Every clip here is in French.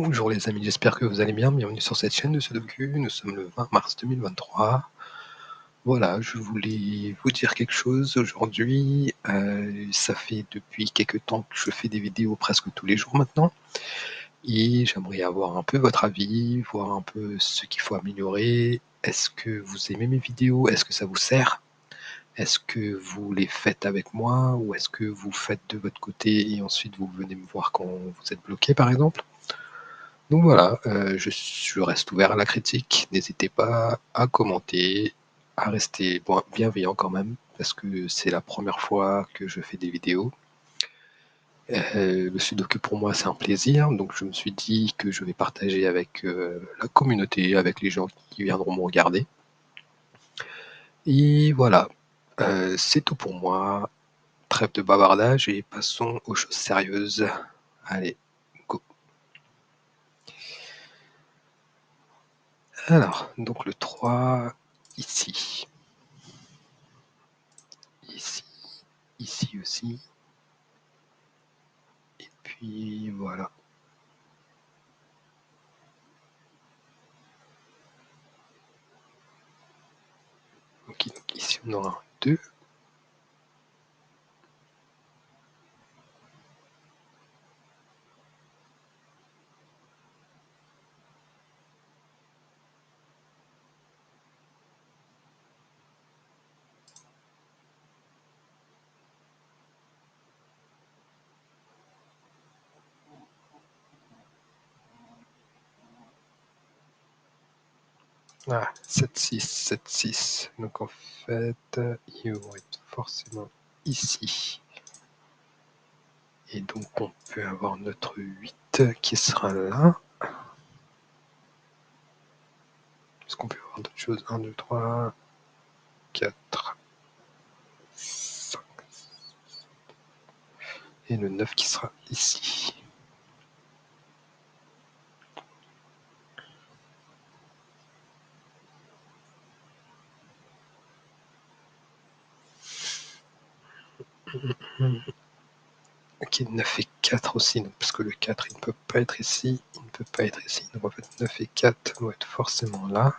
Bonjour les amis, j'espère que vous allez bien. Bienvenue sur cette chaîne de Sudoku. Nous sommes le 20 mars 2023. Voilà, je voulais vous dire quelque chose aujourd'hui. Ça fait depuis quelques temps que je fais des vidéos presque tous les jours maintenant. Et j'aimerais avoir un peu votre avis, voir un peu ce qu'il faut améliorer. Est-ce que vous aimez mes vidéos? Est-ce que ça vous sert? Est-ce que vous les faites avec moi? Ou est-ce que vous faites de votre côté et ensuite vous venez me voir quand vous êtes bloqué par exemple? Donc voilà, je reste ouvert à la critique. N'hésitez pas à commenter, à rester bienveillant quand même, parce que c'est la première fois que je fais des vidéos. Le sudoku pour moi c'est un plaisir, donc je me suis dit que je vais partager avec la communauté, avec les gens qui viendront me regarder. Et voilà, c'est tout pour moi. Trêve de bavardage et passons aux choses sérieuses. Allez, go. Alors, donc le 3, ici. Ici, ici aussi. Et puis voilà. Ok, donc ici on aura un 2. Ah, 7, 6, 7, 6. Donc en fait, ils vont être forcément ici. Et donc on peut avoir notre 8 qui sera là. Est-ce qu'on peut avoir d'autres choses? 1, 2, 3, 4, 5. Et le 9 qui sera ici. Ok, 9 et 4 aussi, donc, parce que le 4 il ne peut pas être ici, il ne peut pas être ici. Donc en fait 9 et 4 vont être forcément là.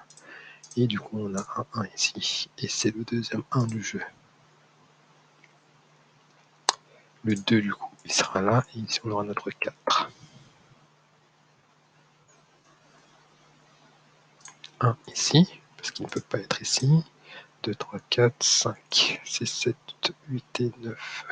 Et du coup on a un 1 ici. Et c'est le deuxième 1 du jeu. Le 2 du coup il sera là. Et ici on aura notre 4. 1 ici, parce qu'il ne peut pas être ici. 2, 3, 4, 5, 6, 7, 8 et 9.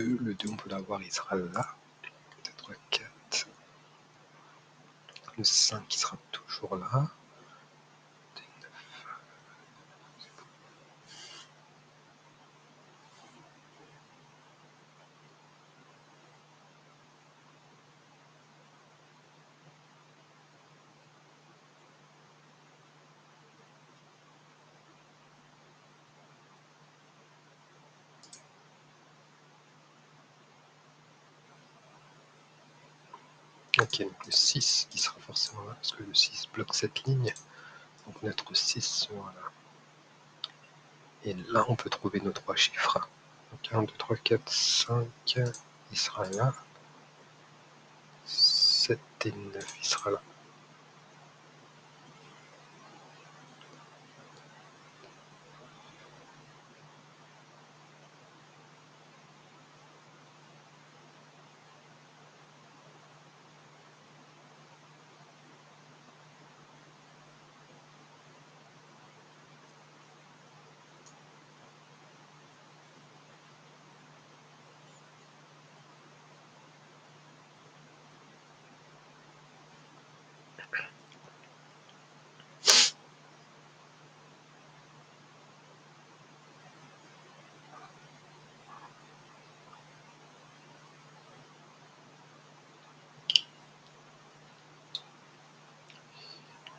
Le 2 on peut l'avoir, il sera là. 2, 3, 4. Le 5 qui sera toujours là. Ok, donc le 6 qui sera forcément là, parce que le 6 bloque cette ligne. Donc notre 6 sera là. Et là, on peut trouver nos 3 chiffres. Donc 1, 2, 3, 4, 5, il sera là. 7, 7 et 9, il sera là.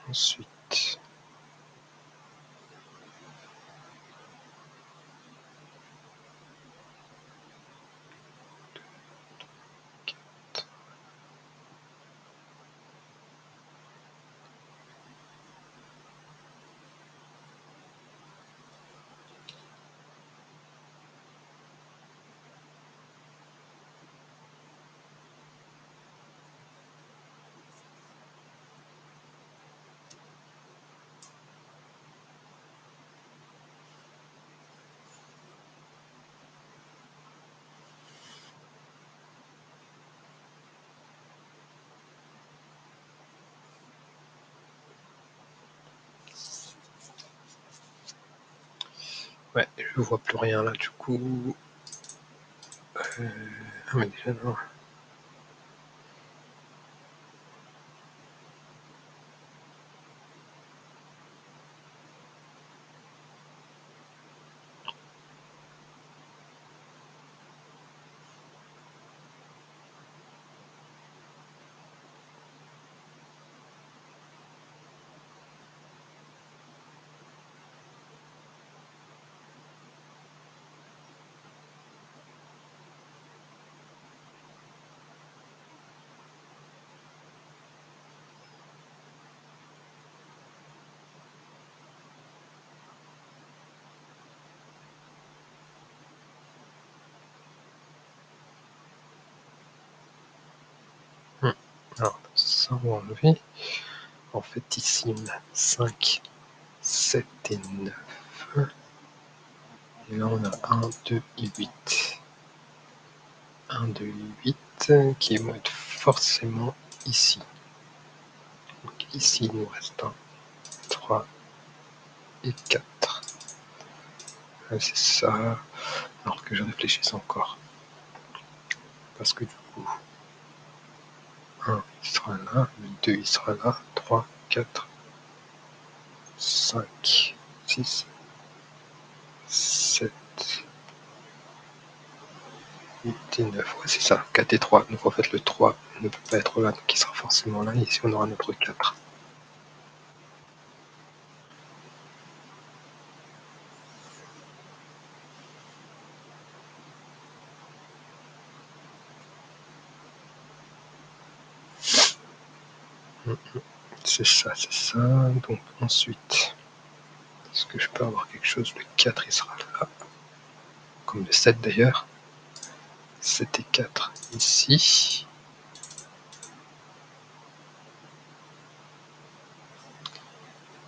Ensuite, ouais, je vois plus rien là, du coup. Ah, mais déjà, non. Alors, ça, on va enlever. En fait, ici, on a 5, 7 et 9. Et là, on a 1, 2 et 8. 1, 2 et 8 qui vont être forcément ici. Donc ici, il nous reste 1, 3 et 4. C'est ça. Alors que je réfléchisse encore. Parce que du coup, 1 il sera là, le 2 il sera là, 3, 4, 5, 6, 7, 8 et 9. Ouais, c'est ça, 4 et 3. Donc en fait, le 3 ne peut pas être là, donc il sera forcément là. Et ici, on aura notre 4. C'est ça, c'est ça. Donc ensuite, est-ce que je peux avoir quelque chose? Le 4, il sera là. Comme le 7 d'ailleurs. 7 et 4 ici.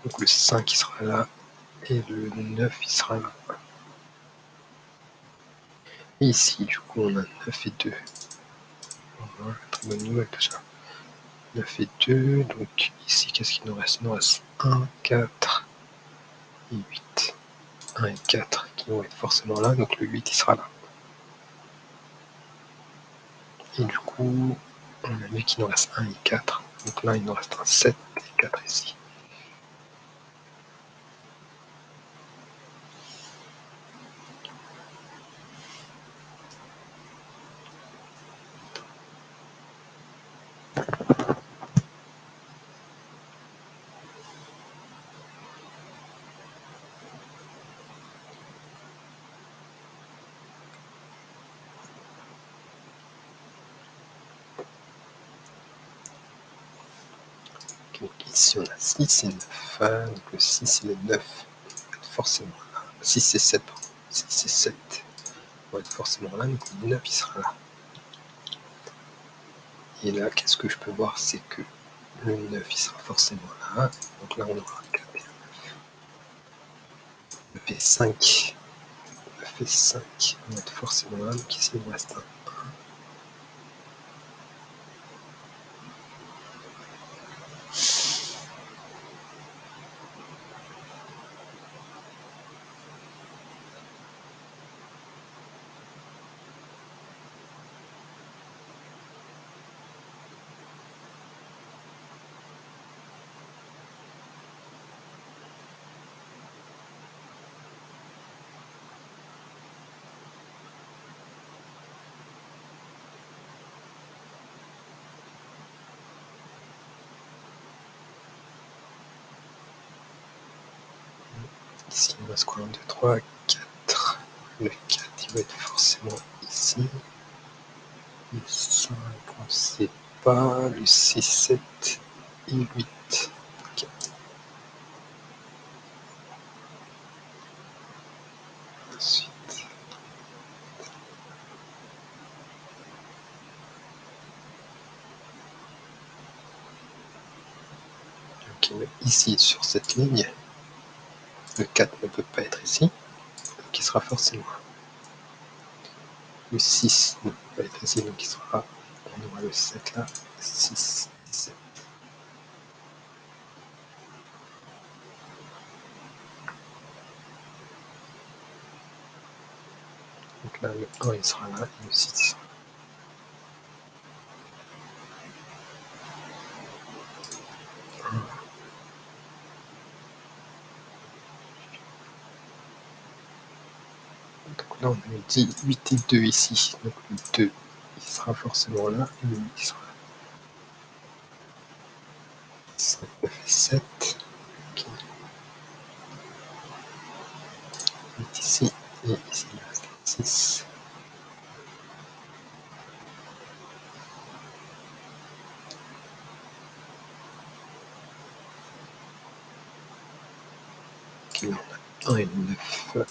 Donc le 5 il sera là. Et le 9 il sera là. Et ici, du coup, on a 9 et 2. Voilà, très bonne nouvelle tout ça. 9 et 2. Donc ici, qu'est-ce qu'il nous reste? Il nous reste 1, 4 et 8. 1 et 4 qui vont être forcément là. Donc le 8 il sera là. Et du coup, on a vu qu'il nous reste 1 et 4. Donc là, il nous reste un 7 et 4 ici. Donc ici, on a 6 et 9. Donc le 6 et le 9 vont être forcément là. 6 et 7, pardon. 6 et 7 vont être forcément là. Donc le 9, il sera là. Et là, qu'est-ce que je peux voir? C'est que le 9 il sera forcément là. Donc là, on aura 4 et 9 et 5. 9 et 5 vont être forcément là. Donc ici, il me reste un. Ici, il me reste quoi? 1, 2, 3, 4. Le 4, il va être forcément ici. Le 5, on ne sait pas. Le 6, 7 et 8. Ok. Ensuite, ok, ici, sur cette ligne, le 4 ne peut pas être ici. Donc il sera forcément. Le 6 ne peut pas être ici, donc il sera. On aura le 7 là. 6, 7. Donc là, le 1 il sera là et le 6. Donc là, on a dit 8 et 2 ici. Donc le 2, il sera forcément là. Et le 8, il sera là. 5, 9 et 7. Okay. 8 ici. Et ici, il reste 6. Okay, là, on a 1 et 9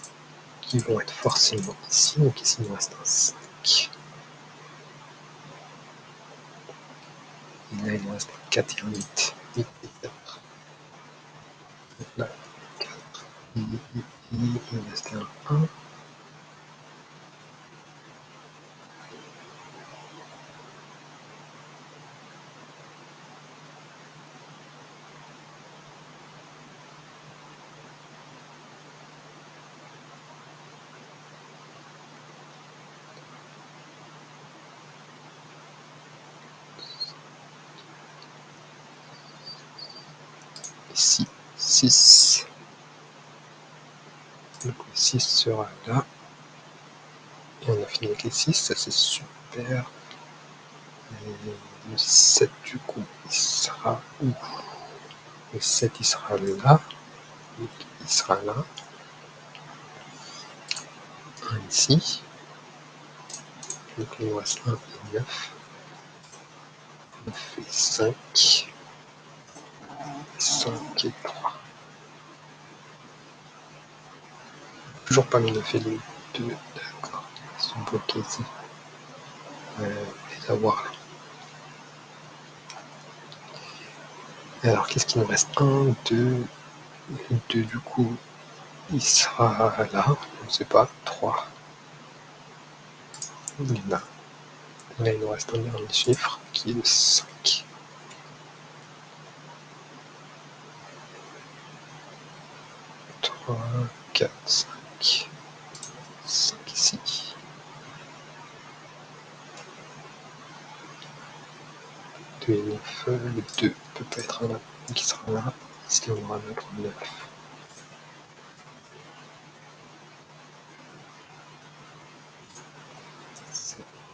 qui vont être forcément ici. Donc ici, il nous reste un 5. Et là, il nous reste un 4 et un 8. 8 et 4. Donc là, 4. Et il nous reste un 1. Ici, 6. Donc le 6 sera là. Et on a fini avec les 6, ça c'est super. Et le 7 du coup, il sera où? Le 7 il sera là. Donc, il sera là. 1 ici. Donc il nous reste 1 et 9. 9 et 5. 5 et 3. Toujours pas le 9 et le 2. D'accord. Ils sont bloqués ici. Les avoir là. Et alors qu'est-ce qu'il nous reste? 1, 2. 2 du coup, il sera là. On ne sait pas. 3. Il est là. Là, il nous reste un dernier chiffre qui est le 5. 3, 4, 5. 5 ici. Deux et 9, le 2 ne peut pas être là, donc il sera là. Ici, on aura notre 9.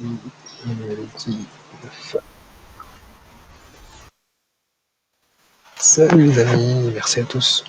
Il me dit 9. Salut les amis, merci à tous.